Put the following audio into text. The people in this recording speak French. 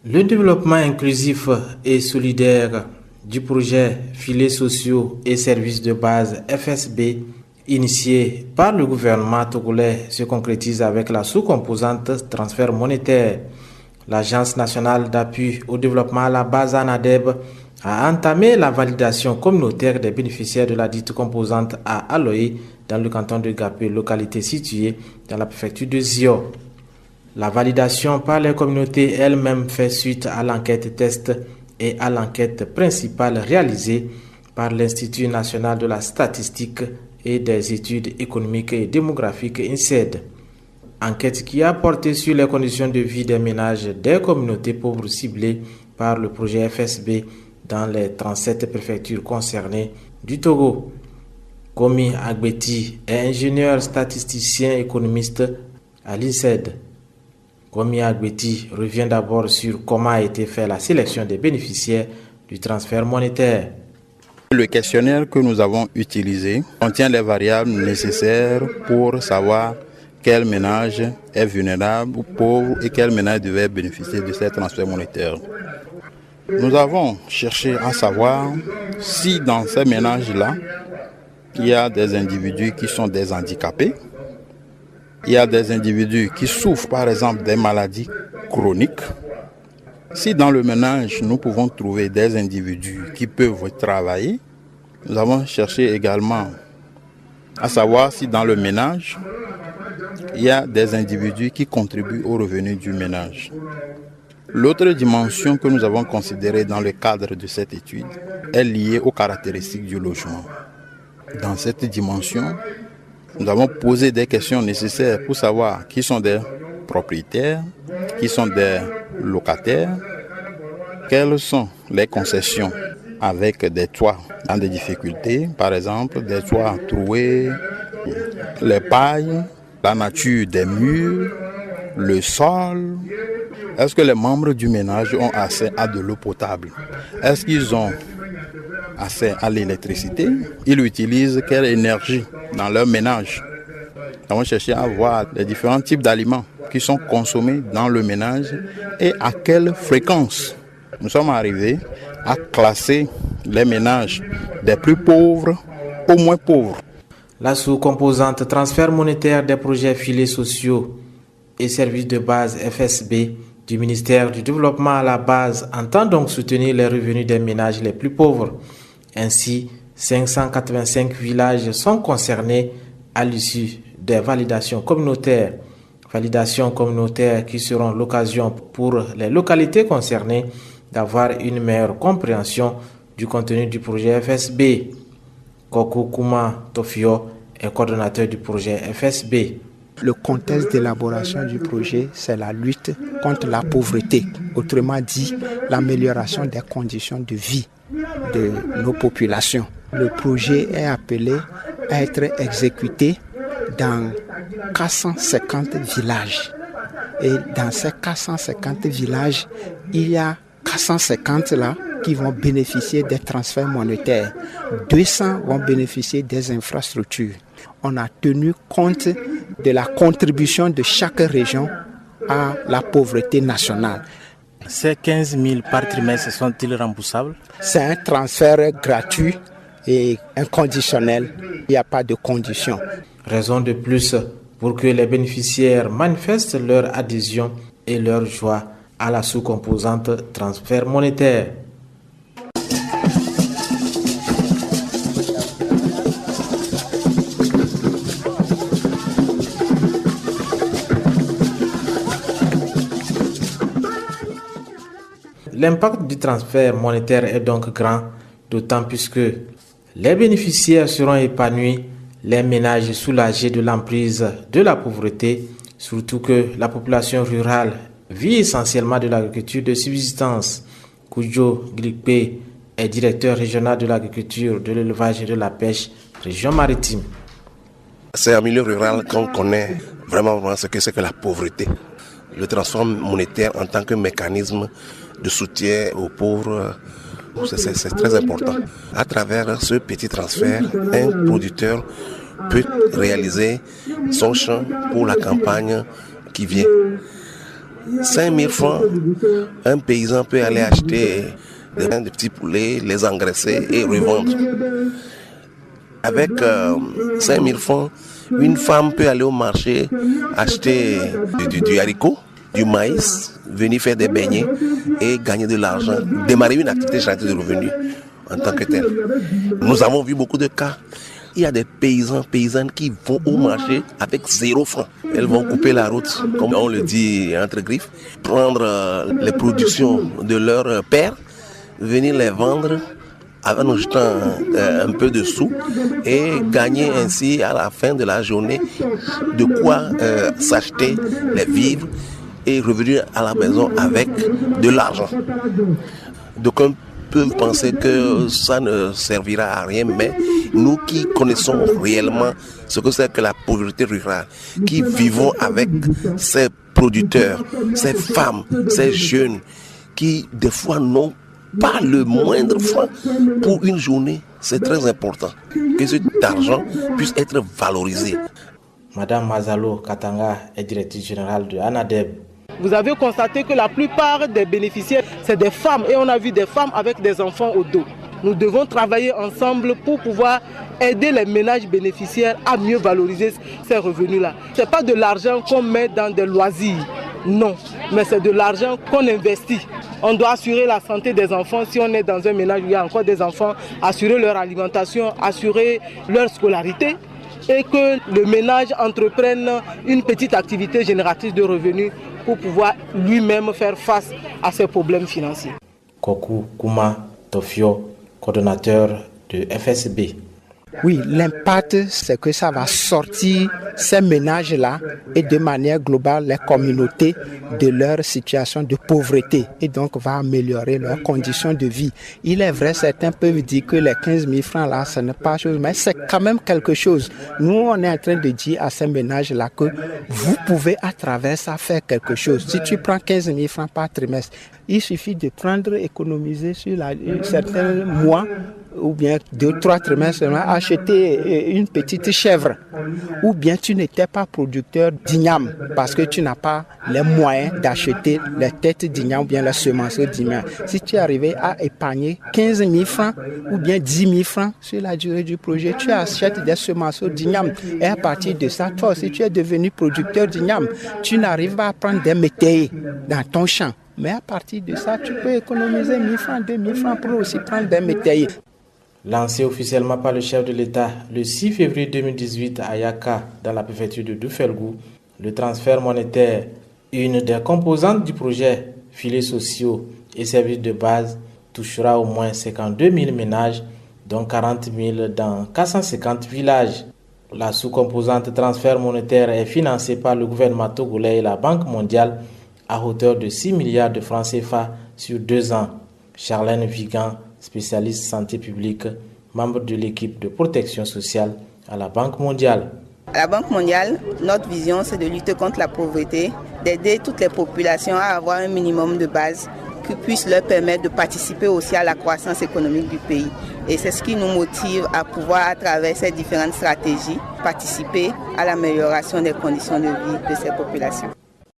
Le développement inclusif et solidaire du projet Filets sociaux et services de base FSB, initié par le gouvernement togolais, se concrétise avec la sous-composante transfert monétaire. L'Agence nationale d'appui au développement à la base ANADEB a entamé la validation communautaire des bénéficiaires de la dite composante à Aloé dans le canton de Gapé, localité située dans la préfecture de Zio. La validation par les communautés elles-mêmes fait suite à l'enquête test et à l'enquête principale réalisée par l'Institut national de la statistique et des études économiques et démographiques INSED. Enquête qui a porté sur les conditions de vie des ménages des communautés pauvres ciblées par le projet FSB dans les 37 préfectures concernées du Togo. Komi Agbeti est ingénieur statisticien économiste à l'INSED. Komi Agbeti revient d'abord sur comment a été faite la sélection des bénéficiaires du transfert monétaire. Le questionnaire que nous avons utilisé contient les variables nécessaires pour savoir quel ménage est vulnérable ou pauvre et quel ménage devait bénéficier de ces transferts monétaires. Nous avons cherché à savoir si dans ces ménages-là, il y a des individus qui sont des handicapés, il y a des individus qui souffrent par exemple des maladies chroniques. Si dans le ménage, nous pouvons trouver des individus qui peuvent travailler, nous avons cherché également à savoir si dans le ménage, il y a des individus qui contribuent au revenu du ménage. L'autre dimension que nous avons considérée dans le cadre de cette étude est liée aux caractéristiques du logement. Dans cette dimension, nous avons posé des questions nécessaires pour savoir qui sont des propriétaires, qui sont des locataires, quelles sont les concessions avec des toits dans des difficultés, par exemple des toits troués, les pailles, la nature des murs, le sol. Est-ce que les membres du ménage ont accès à de l'eau potable? Est-ce qu'ils ont accès à l'électricité? Ils utilisent quelle énergie dans leur ménage? Nous avons cherché à voir les différents types d'aliments qui sont consommés dans le ménage et à quelle fréquence. Nous sommes arrivés à classer les ménages des plus pauvres aux moins pauvres. La sous-composante transfert monétaire des projets filets sociaux et services de base FSB du ministère du Développement à la base entend donc soutenir les revenus des ménages les plus pauvres. Ainsi, 585 villages sont concernés à l'issue des validations communautaires. Validations communautaires qui seront l'occasion pour les localités concernées d'avoir une meilleure compréhension du contenu du projet FSB. Kokou Kuma Tofio est coordonnateur du projet FSB. Le contexte d'élaboration du projet, c'est la lutte contre la pauvreté. Autrement dit, l'amélioration des conditions de vie de nos populations. Le projet est appelé à être exécuté dans 450 villages. Et dans ces 450 villages, il y a 450 là qui vont bénéficier des transferts monétaires. 200 vont bénéficier des infrastructures. On a tenu compte de la contribution de chaque région à la pauvreté nationale. Ces 15 000 par trimestre sont-ils remboursables? C'est un transfert gratuit et inconditionnel. Il n'y a pas de conditions. Raison de plus pour que les bénéficiaires manifestent leur adhésion et leur joie à la sous-composante transfert monétaire. L'impact du transfert monétaire est donc grand, d'autant plus que les bénéficiaires seront épanouis, les ménages soulagés de l'emprise de la pauvreté, surtout que la population rurale vit essentiellement de l'agriculture de subsistance. Koujo Glikpe est directeur régional de l'agriculture, de l'élevage et de la pêche, région maritime. C'est un milieu rural qu'on connaît vraiment ce que c'est que la pauvreté. Le transfert monétaire en tant que mécanisme de soutien aux pauvres, c'est très important. À travers ce petit transfert, un producteur peut réaliser son champ pour la campagne qui vient. 5 000 francs, un paysan peut aller acheter des petits poulets, les engraisser et revendre. Avec 5 000 francs, une femme peut aller au marché acheter du haricot, du maïs, venir faire des beignets et gagner de l'argent, démarrer une activité génératrice de revenus en tant que telle. Nous avons vu beaucoup de cas. Il y a des paysannes qui vont au marché avec 0 francs. Elles vont couper la route, comme on le dit entre griffes, prendre les productions de leur père, venir les vendre en jetant un peu de sous et gagner ainsi à la fin de la journée de quoi s'acheter les vivres et revenir à la maison avec de l'argent. Donc on peut penser que ça ne servira à rien, mais nous qui connaissons réellement ce que c'est que la pauvreté rurale, qui vivons avec ces producteurs, ces femmes, ces jeunes, qui des fois n'ont pas le moindre franc pour une journée, c'est très important que cet argent puisse être valorisé. Madame Mazalo Katanga est directrice générale de ANADEB. Vous avez constaté que la plupart des bénéficiaires, c'est des femmes et on a vu des femmes avec des enfants au dos. Nous devons travailler ensemble pour pouvoir aider les ménages bénéficiaires à mieux valoriser ces revenus-là. Ce n'est pas de l'argent qu'on met dans des loisirs, non, mais c'est de l'argent qu'on investit. On doit assurer la santé des enfants si on est dans un ménage où il y a encore des enfants, assurer leur alimentation, assurer leur scolarité et que le ménage entreprenne une petite activité génératrice de revenus pour pouvoir lui-même faire face à ses problèmes financiers. Koku Kuma Tofio, coordonnateur de FSB. Oui, l'impact, c'est que ça va sortir ces ménages-là et de manière globale les communautés de leur situation de pauvreté et donc va améliorer leurs conditions de vie. Il est vrai, certains peuvent dire que les 15 000 francs là, ce n'est pas chose, mais c'est quand même quelque chose. Nous, on est en train de dire à ces ménages-là que vous pouvez à travers ça faire quelque chose. Si tu prends 15 000 francs par trimestre, il suffit de prendre, économiser sur certains mois ou bien 2-3 trimestres, acheter une petite chèvre. Ou bien tu n'étais pas producteur d'igname parce que tu n'as pas les moyens d'acheter les têtes d'igname ou bien les semences d'igname. Si tu es arrivé à épargner 15 000 francs ou bien 10 000 francs sur la durée du projet, tu achètes des semences d'igname. Et à partir de ça, toi, si tu es devenu producteur d'igname, tu n'arrives pas à prendre des métayers dans ton champ. Mais à partir de ça, tu peux économiser 1 000 francs, 2 000 francs pour aussi prendre des métayers. Lancé officiellement par le chef de l'État le 6 février 2018 à Yaka, dans la préfecture de Doufelgou, le transfert monétaire, une des composantes du projet filets sociaux et services de base, touchera au moins 52 000 ménages, dont 40 000 dans 450 villages. La sous-composante transfert monétaire est financée par le gouvernement togolais et la Banque mondiale à hauteur de 6 milliards de francs CFA sur 2 ans. Charlène Vigan, spécialiste santé publique, membre de l'équipe de protection sociale à la Banque mondiale. À la Banque mondiale, notre vision, c'est de lutter contre la pauvreté, d'aider toutes les populations à avoir un minimum de base qui puisse leur permettre de participer aussi à la croissance économique du pays. Et c'est ce qui nous motive à pouvoir, à travers ces différentes stratégies, participer à l'amélioration des conditions de vie de ces populations.